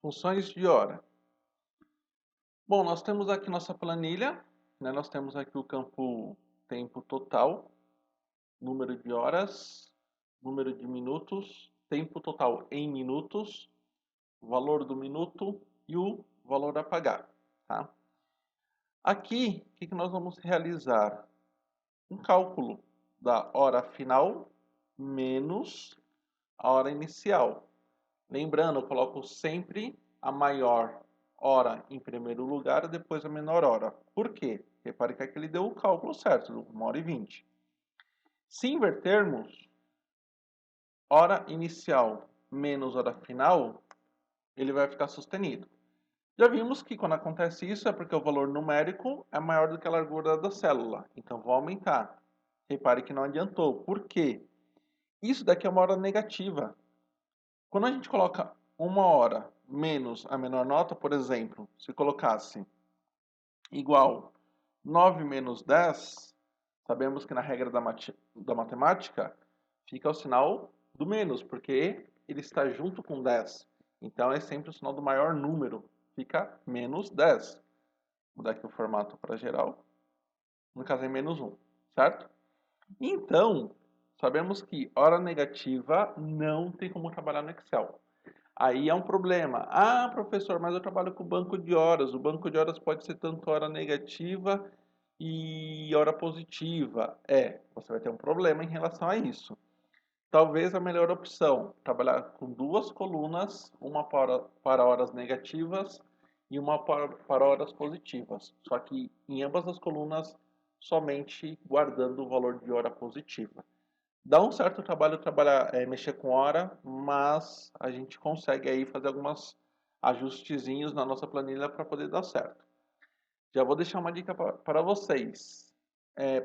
Funções de hora. Bom, nós temos aqui nossa planilha, né? Nós temos aqui o campo tempo total, número de horas, número de minutos, tempo total em minutos, valor do minuto e o valor a pagar, tá? Aqui, o que nós vamos realizar? Um cálculo da hora final menos a hora inicial. Lembrando, eu coloco sempre a maior hora em primeiro lugar e depois a menor hora. Por quê? Repare que aqui ele deu o cálculo certo, 1h20. Se invertermos, hora inicial menos hora final, ele vai ficar sustenido. Já vimos que quando acontece isso é porque o valor numérico é maior do que a largura da célula. Então, vou aumentar. Repare que não adiantou. Por quê? Isso daqui é uma hora negativa. Quando a gente coloca uma hora menos a menor nota, por exemplo, se colocasse igual 9 menos 10, sabemos que na regra da matemática fica o sinal do menos, porque ele está junto com 10. Então é sempre o sinal do maior número, fica menos 10. Vou mudar aqui o formato para geral, no caso é menos 1, certo? Então, sabemos que hora negativa não tem como trabalhar no Excel. Aí é um problema. Ah, professor, mas eu trabalho com banco de horas. O banco de horas pode ser tanto hora negativa e hora positiva. Você vai ter um problema em relação a isso. Talvez a melhor opção, trabalhar com duas colunas, uma para horas negativas e uma para horas positivas. Só que em ambas as colunas, somente guardando o valor de hora positiva. Dá um certo trabalho mexer com hora, mas a gente consegue aí fazer alguns ajustezinhos na nossa planilha para poder dar certo. Já vou deixar uma dica para vocês.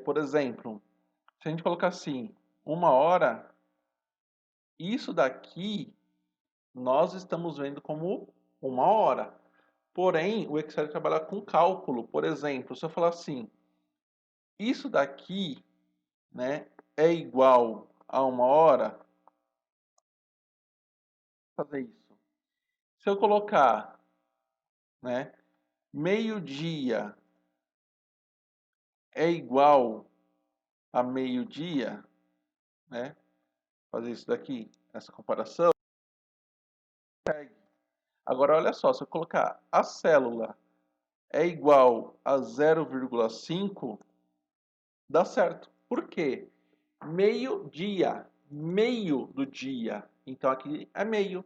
Por exemplo, se a gente colocar assim, 1 hora, isso daqui nós estamos vendo como 1 hora. Porém, o Excel trabalha com cálculo. Por exemplo, se eu falar assim, isso daqui, né, é igual a 1 hora, fazer isso. Se eu colocar, né, meio-dia é igual a meio-dia, né, fazer isso daqui, essa comparação. Agora, olha só, se eu colocar a célula é igual a 0,5, dá certo. Por quê? Meio-dia, meio do dia. Então, aqui é meio.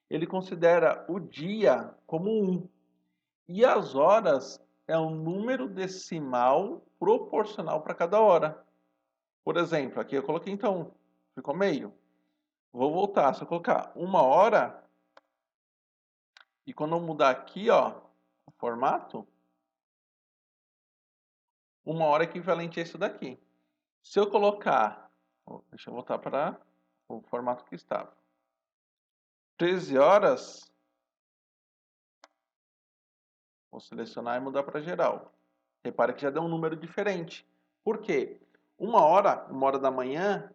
Ele considera o dia como 1. E as horas é um número decimal proporcional para cada hora. Por exemplo, aqui eu coloquei então, ficou meio. Vou voltar, se eu colocar 1 hora, e quando eu mudar aqui, ó, o formato, 1 hora é equivalente a isso daqui. Se eu colocar, deixa eu voltar para o formato que estava. 13 horas, vou selecionar e mudar para geral. Repare que já deu um número diferente. Por quê? 1 hora da manhã,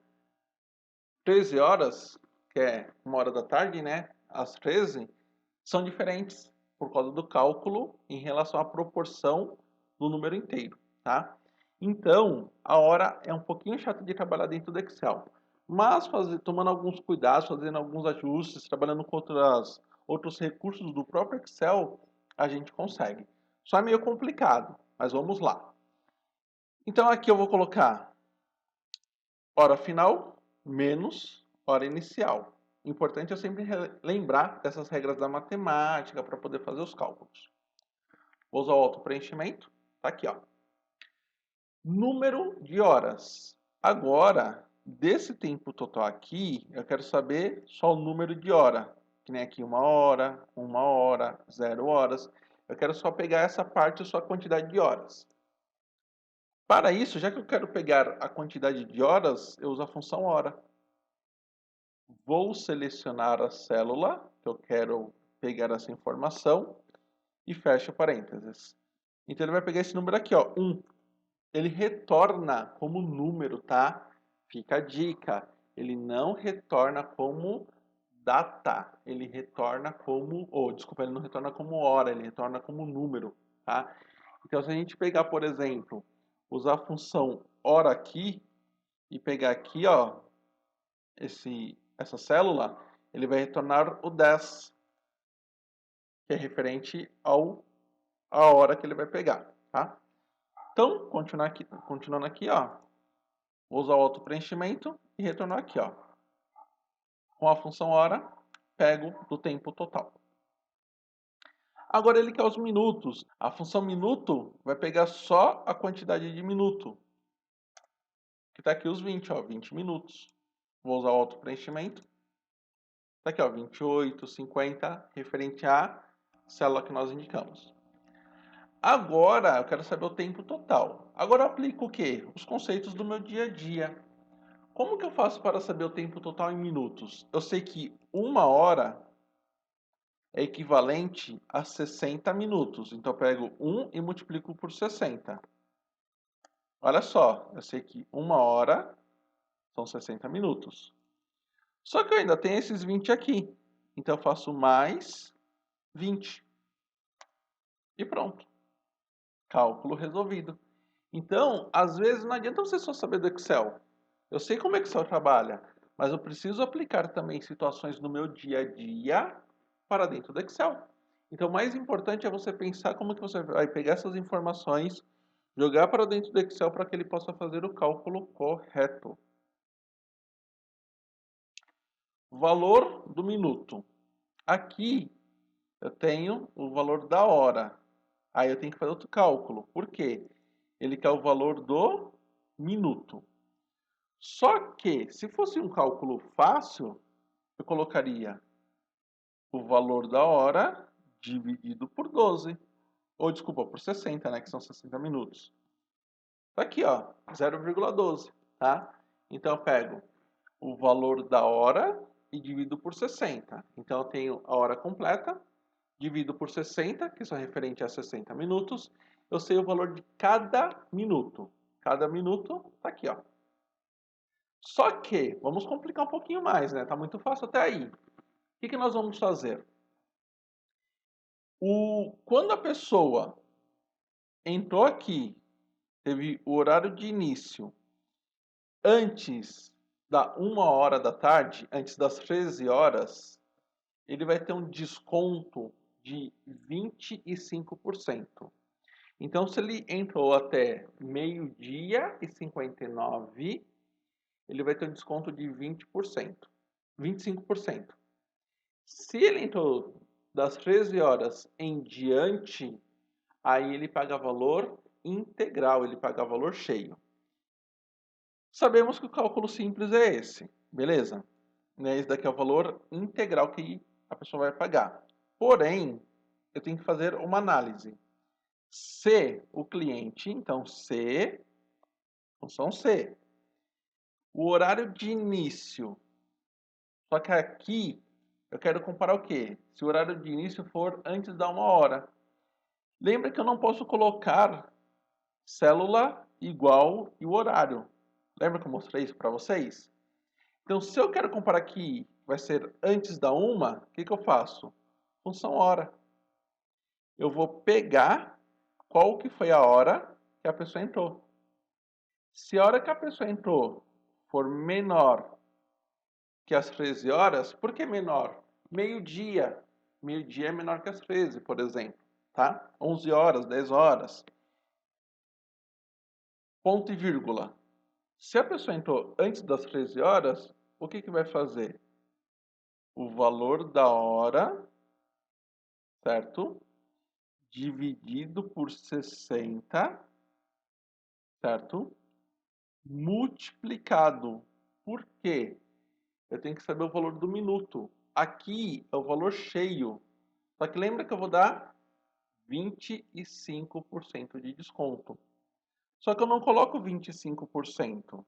13 horas, que é 1 hora da tarde, né? Às 13, são diferentes por causa do cálculo em relação à proporção do número inteiro, tá? Então, a hora é um pouquinho chata de trabalhar dentro do Excel, mas tomando alguns cuidados, fazendo alguns ajustes, trabalhando com outros recursos do próprio Excel, a gente consegue. Só é meio complicado, mas vamos lá. Então, aqui eu vou colocar hora final menos hora inicial. Importante é sempre lembrar dessas regras da matemática para poder fazer os cálculos. Vou usar o auto-preenchimento. Tá aqui, ó. Número de horas. Agora, desse tempo total aqui, eu quero saber só o número de hora. Que nem aqui 1 hora, 0 horas. Eu quero só pegar essa parte, só a quantidade de horas. Para isso, já que eu quero pegar a quantidade de horas, eu uso a função hora. Vou selecionar a célula que eu quero pegar essa informação e fecho parênteses. Então ele vai pegar esse número aqui, ó, 1. Ele retorna como número, tá? Fica a dica. Ele não retorna como data, ele retorna como, desculpa, ele não retorna como hora, ele retorna como número, tá? Então, se a gente pegar, por exemplo, usar a função hora aqui e pegar aqui, ó, essa célula, ele vai retornar o 10, que é referente à hora que ele vai pegar, tá? Então, continuando aqui, ó, vou usar o autopreenchimento e retornar aqui, ó. Com a função hora, pego do tempo total. Agora ele quer os minutos. A função minuto vai pegar só a quantidade de minuto. Que está aqui os 20, ó, 20 minutos. Vou usar o autopreenchimento. Está aqui, ó, 28, 50, referente à célula que nós indicamos. Agora, eu quero saber o tempo total. Agora eu aplico o quê? Os conceitos do meu dia a dia. Como que eu faço para saber o tempo total em minutos? Eu sei que 1 hora é equivalente a 60 minutos. Então, eu pego 1 e multiplico por 60. Olha só, eu sei que 1 hora são 60 minutos. Só que eu ainda tenho esses 20 aqui. Então, eu faço mais 20. E pronto. Cálculo resolvido. Então, às vezes, não adianta você só saber do Excel. Eu sei como o Excel trabalha, mas eu preciso aplicar também situações no meu dia a dia para dentro do Excel. Então, o mais importante é você pensar como que você vai pegar essas informações, jogar para dentro do Excel para que ele possa fazer o cálculo correto. Valor do minuto. Aqui eu tenho o valor da hora. Aí eu tenho que fazer outro cálculo. Por quê? Ele quer o valor do minuto. Só que, se fosse um cálculo fácil, eu colocaria o valor da hora dividido por 12. Ou, desculpa, por 60, né? Que são 60 minutos. Tá aqui, ó, 0,12, tá? Então, eu pego o valor da hora e divido por 60. Então, eu tenho a hora completa, divido por 60, que são referente a 60 minutos. Eu sei o valor de cada minuto. Cada minuto tá aqui, ó. Só que, vamos complicar um pouquinho mais, né? Tá muito fácil até aí. O que nós vamos fazer? Quando a pessoa entrou aqui, teve o horário de início antes da 1 hora da tarde, antes das 13 horas, ele vai ter um desconto de 25%. Então, se ele entrou até meio-dia e 59, ele vai ter um desconto de 20%, 25%. Se ele entrou das 13 horas em diante, aí ele paga valor integral, ele paga valor cheio. Sabemos que o cálculo simples é esse, beleza? Esse daqui é o valor integral que a pessoa vai pagar. Porém, eu tenho que fazer uma análise. Se o cliente, então se, função C, o horário de início, só que aqui eu quero comparar o quê? Se o horário de início for antes da 1 hora. Lembra que eu não posso colocar célula igual e o horário. Lembra que eu mostrei isso para vocês? Então, se eu quero comparar aqui, vai ser antes da 1, o que eu faço? Função hora. Eu vou pegar qual que foi a hora que a pessoa entrou. Se a hora que a pessoa entrou for menor que as 13 horas, por que menor? Meio-dia. Meio-dia é menor que as 13, por exemplo. Tá? 11 horas, 10 horas. Ponto e vírgula. Se a pessoa entrou antes das 13 horas, o que vai fazer? O valor da hora, certo? Dividido por 60, certo? Multiplicado. Por quê? Eu tenho que saber o valor do minuto. Aqui é o valor cheio. Só que lembra que eu vou dar 25% de desconto. Só que eu não coloco 25%.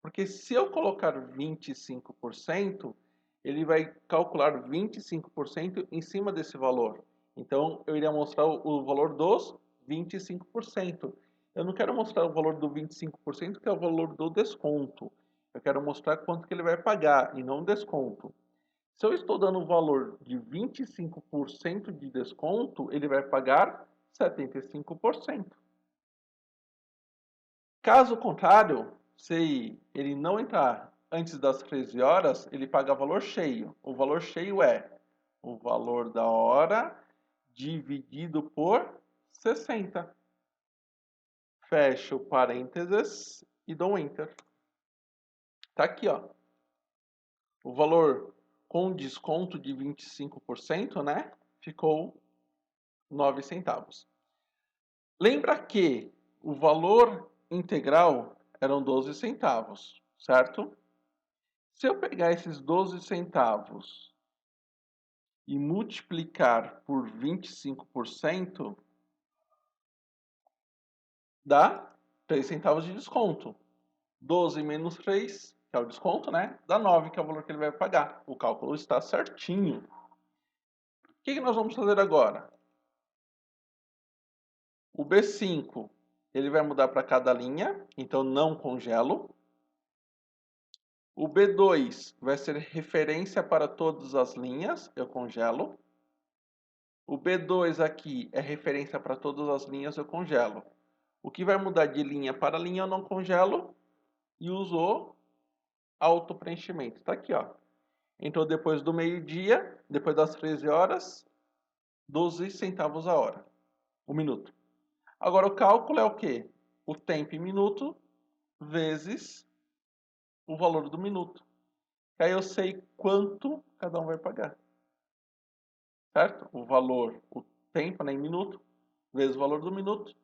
Porque se eu colocar 25%, ele vai calcular 25% em cima desse valor. Então, eu iria mostrar o valor dos 25%. Eu não quero mostrar o valor do 25%, que é o valor do desconto. Eu quero mostrar quanto que ele vai pagar e não o desconto. Se eu estou dando o valor de 25% de desconto, ele vai pagar 75%. Caso contrário, se ele não entrar antes das 13 horas, ele paga valor cheio. O valor cheio é o valor da hora dividido por 60. Fecho parênteses e dou Enter. Tá aqui, ó. O valor com desconto de 25%, né? Ficou 9 centavos. Lembra que o valor integral eram 12 centavos, certo? Se eu pegar esses 12 centavos e multiplicar por 25%, dá 3 centavos de desconto. 12 menos 3, que é o desconto, né? Dá 9, que é o valor que ele vai pagar. O cálculo está certinho. O que nós vamos fazer agora? O B5, ele vai mudar para cada linha, então não congelo. O B2 vai ser referência para todas as linhas, eu congelo. O B2 aqui é referência para todas as linhas, eu congelo. O que vai mudar de linha para linha, eu não congelo e uso o auto-preenchimento. Está aqui, ó. Entrou depois do meio-dia, depois das 13 horas, 12 centavos a hora, o minuto. Agora, o cálculo é o quê? O tempo em minuto vezes o valor do minuto. Aí eu sei quanto cada um vai pagar. Certo? O valor, o tempo, né, em minuto, vezes o valor do minuto.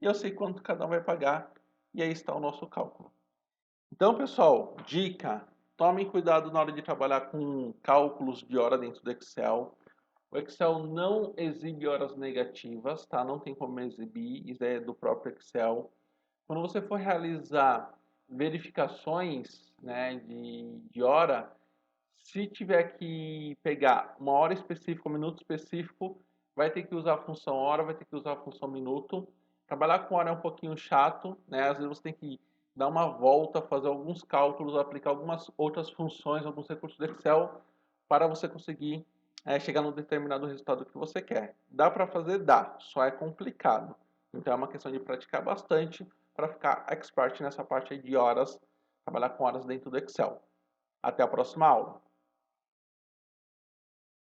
E eu sei quanto cada um vai pagar. E aí está o nosso cálculo. Então, pessoal, dica: tomem cuidado na hora de trabalhar com cálculos de hora dentro do Excel. O Excel não exibe horas negativas, tá? Não tem como exibir, isso é do próprio Excel. Quando você for realizar verificações, né, de hora, se tiver que pegar uma hora específica, um minuto específico, vai ter que usar a função hora, vai ter que usar a função minuto. Trabalhar com hora é um pouquinho chato, né? Às vezes você tem que dar uma volta, fazer alguns cálculos, aplicar algumas outras funções, alguns recursos do Excel para você conseguir chegar num determinado resultado que você quer. Dá para fazer? Dá, só é complicado. Então é uma questão de praticar bastante para ficar expert nessa parte aí de horas, trabalhar com horas dentro do Excel. Até a próxima aula.